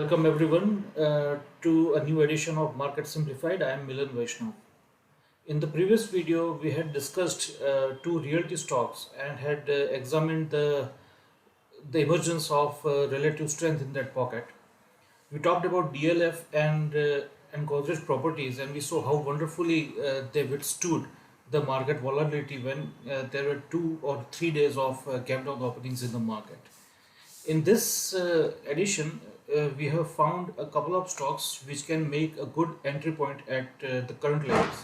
Welcome everyone to a new edition of Market Simplified. I am Milan Vaishnav. In the previous video, we had discussed two realty stocks and had examined the emergence of relative strength in that pocket. We talked about DLF and Godrej Properties, and we saw how wonderfully they withstood the market volatility when there were 2 or 3 days of gap down openings in the market. In this edition, we have found a couple of stocks which can make a good entry point at the current levels.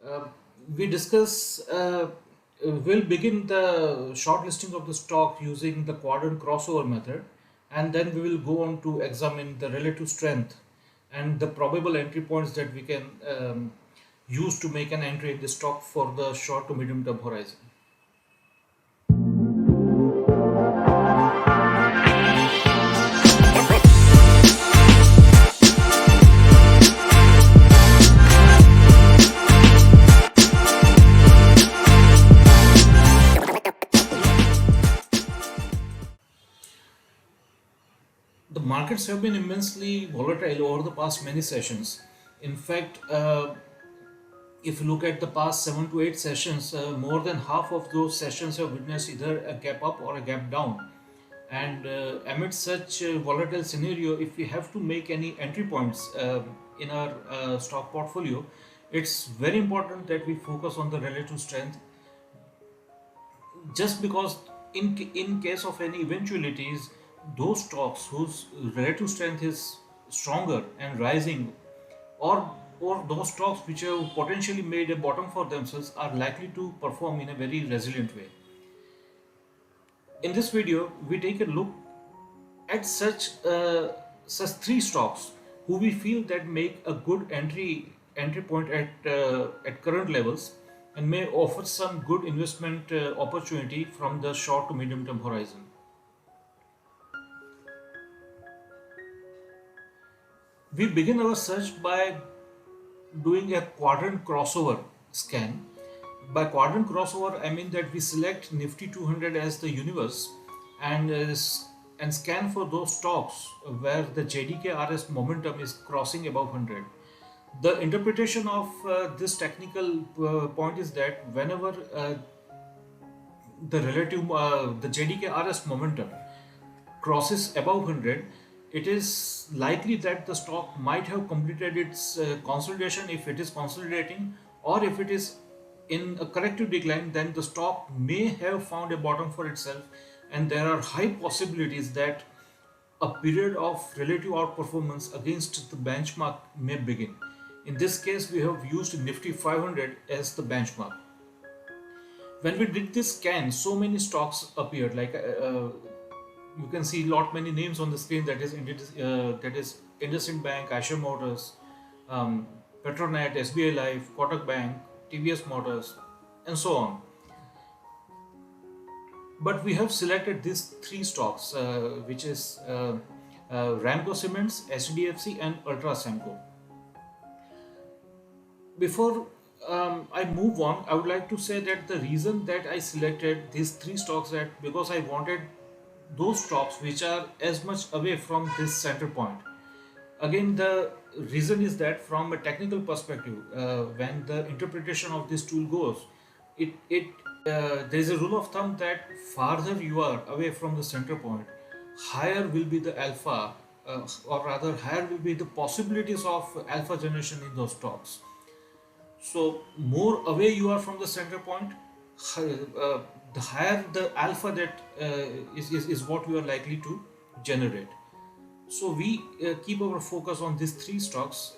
Uh, we discuss, we'll begin the shortlisting of the stock using the quadrant crossover method, and then we will go on to examine the relative strength and the probable entry points that we can use to make an entry in the stock for the short to medium term horizon. The markets have been immensely volatile over the past many sessions. In fact, if you look at the past 7 to 8 sessions, more than half of those sessions have witnessed either a gap up or a gap down. And amid such a volatile scenario, if we have to make any entry points in our stock portfolio, it's very important that we focus on the relative strength, just because in case of any eventualities, those stocks whose relative strength is stronger and rising, or those stocks which have potentially made a bottom for themselves, are likely to perform in a very resilient way. In this video, we take a look at such three stocks who we feel that make a good entry point at current levels and may offer some good investment opportunity from the short to medium term horizon. We begin our search by doing a quadrant crossover scan. By quadrant crossover, I mean that we select Nifty 200 as the universe and scan for those stocks where the JDK RS momentum is crossing above 100. The interpretation of this technical point is that whenever the JDK RS momentum crosses above 100, it is likely that the stock might have completed its consolidation if it is consolidating, or if it is in a corrective decline, then the stock may have found a bottom for itself, and there are high possibilities that a period of relative outperformance against the benchmark may begin. In this case, we have used Nifty 500 as the benchmark. When we did this scan, so many stocks appeared, like you can see many names on the screen, that is IndusInd Bank, Eicher Motors, Petronet, SBI Life, Kotak Bank, TVS Motors, and so on. But we have selected these three stocks, which is Ramco Cements, HDFC, and Ultra Semco. Before I move on, I would like to say that the reason that I selected these three stocks that because I wanted those stocks which are as much away from this center point. Again, the reason is that from a technical perspective, when the interpretation of this tool goes, there is a rule of thumb that farther you are away from the center point, higher will be the alpha, or rather higher will be the possibilities of alpha generation in those stocks. So more away you are from the center point, the higher the alpha that is what we are likely to generate. So we keep our focus on these three stocks: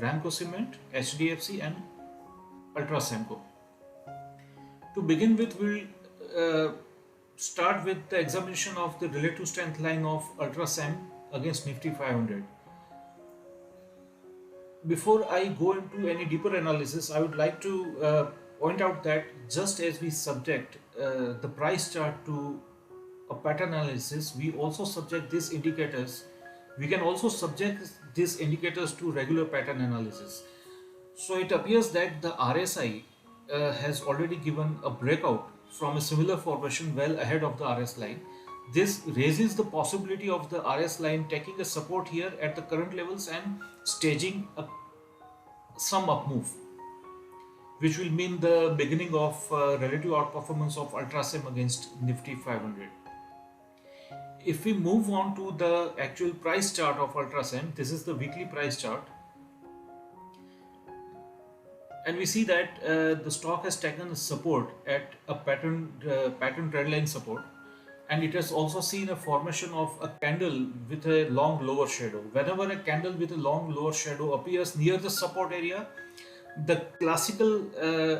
Ramco Cement, HDFC, and Ultra Semco. To begin with, we'll start with the examination of the relative strength line of Ultra Sem against Nifty 500. Before I go into any deeper analysis, I would like to point out that just as we subject the price chart to a pattern analysis, we also subject these indicators. We can also subject these indicators to regular pattern analysis. So it appears that the RSI has already given a breakout from a similar formation well ahead of the RS line. This raises the possibility of the RS line taking a support here at the current levels and staging some up move, which will mean the beginning of relative outperformance of Ultrasim against Nifty 500. If we move on to the actual price chart of Ultrasim, this is the weekly price chart, and we see that the stock has taken a support at a pattern trendline support, and it has also seen a formation of a candle with a long lower shadow. Whenever a candle with a long lower shadow appears near the support area, the classical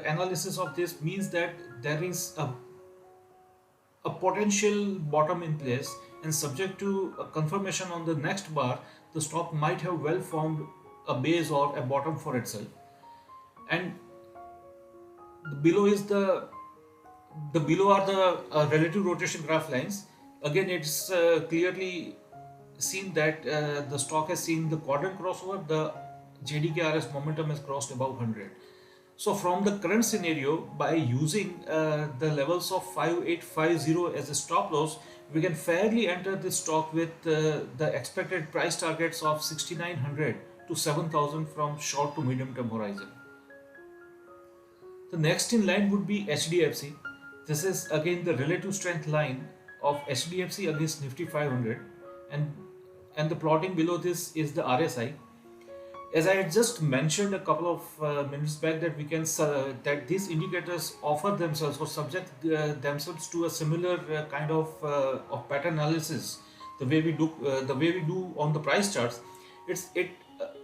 analysis of this means that there is a potential bottom in place, and subject to a confirmation on the next bar, the stock might have well formed a base or a bottom for itself. And below is the below are the relative rotation graph lines. Again, it's clearly seen that the stock has seen the quadrant crossover. The JDKRS momentum has crossed above 100. So from the current scenario, by using the levels of 5850 as a stop loss, we can fairly enter this stock with the expected price targets of 6900 to 7000 from short to medium term horizon. The next in line would be HDFC. This is again the relative strength line of HDFC against Nifty 500, and the plotting below this is the RSI. As I had just mentioned a couple of minutes back, that we can that these indicators offer themselves or subject themselves to a similar kind of pattern analysis. The way we do on the price charts, it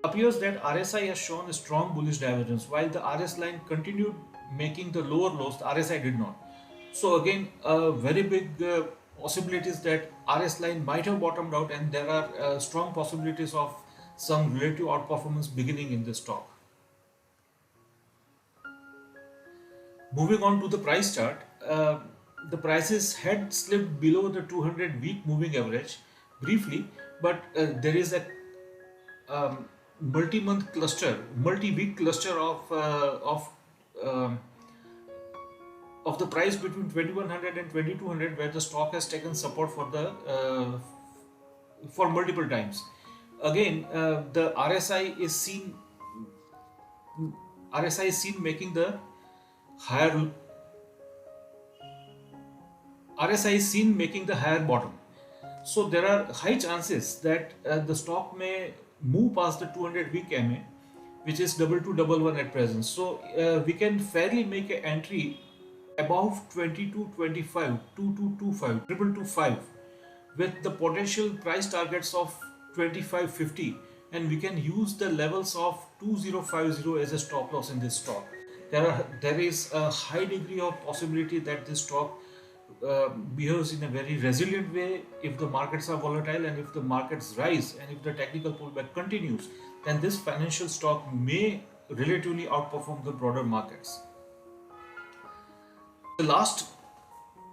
appears that RSI has shown a strong bullish divergence, while the RS line continued making the lower lows. The RSI did not. So again, very big possibilities that RS line might have bottomed out, and there are strong possibilities of some relative outperformance beginning in the stock. Moving on to the price chart, the prices had slipped below the 200 week moving average briefly, but there is a multi-month cluster, multi-week cluster um, of the price between 2100 and 2200, where the stock has taken support for the for multiple times. Again, the RSI is seen making the higher RSI is seen making the higher bottom. So there are high chances that the stock may move past the 200 week MA, which is 2211 at present. So we can fairly make an entry above 2225, 2225, 2225, with the potential price targets of 2550, and we can use the levels of 2050 as a stop loss in this stock. There is a high degree of possibility that this stock behaves in a very resilient way if the markets are volatile, and if the markets rise, and if the technical pullback continues, then this financial stock may relatively outperform the broader markets. The last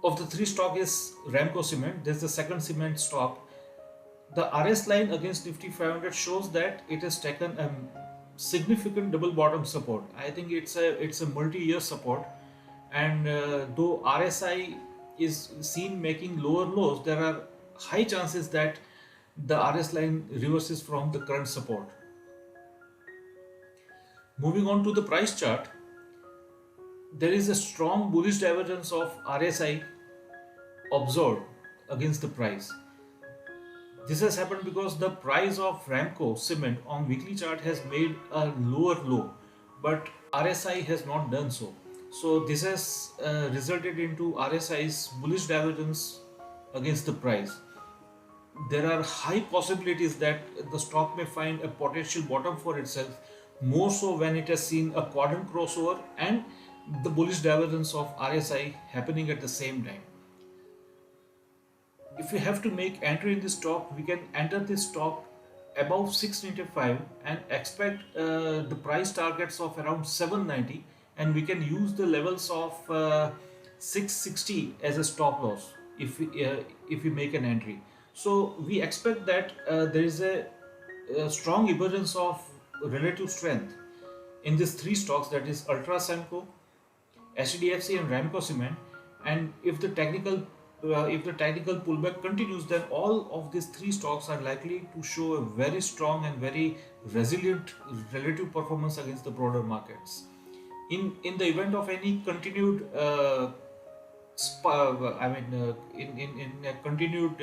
of the three stock is Ramco Cement. This is the second cement stock. The RS line against Nifty 500 shows that it has taken a significant double bottom support. I think it's a multi-year support, and though RSI is seen making lower lows, there are high chances that the RS line reverses from the current support. Moving on to the price chart, there is a strong bullish divergence of RSI observed against the price. This has happened because the price of Ramco cement on weekly chart has made a lower low, but RSI has not done so. So this has resulted into RSI's bullish divergence against the price. There are high possibilities that the stock may find a potential bottom for itself, more so when it has seen a quadrant crossover and the bullish divergence of RSI happening at the same time. If we have to make entry in this stock, we can enter this stock above 695 and expect the price targets of around 790, and we can use the levels of 660 as a stop loss if we make an entry. So we expect that there is a strong emergence of relative strength in these three stocks, that is Ultra Semco, HDFC and Ramco Cement, and if the technical if the technical pullback continues, then all of these three stocks are likely to show a very strong and very resilient relative performance against the broader markets. In the event of any continued in a continued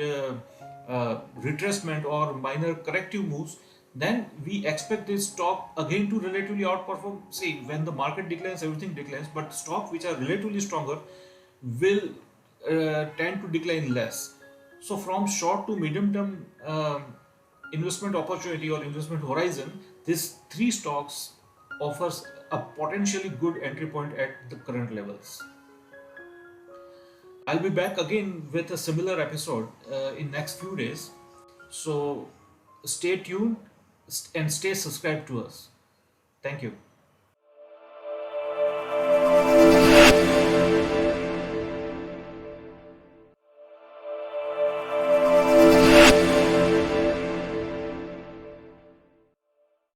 retracement or minor corrective moves, then we expect this stock again to relatively outperform. See, when the market declines, everything declines, but stocks which are relatively stronger will tend to decline less. So, from short to medium term investment opportunity or investment horizon, these three stocks offers a potentially good entry point at the current levels. I'll be back again with a similar episode in next few days. So stay tuned and stay subscribed to us. Thank you.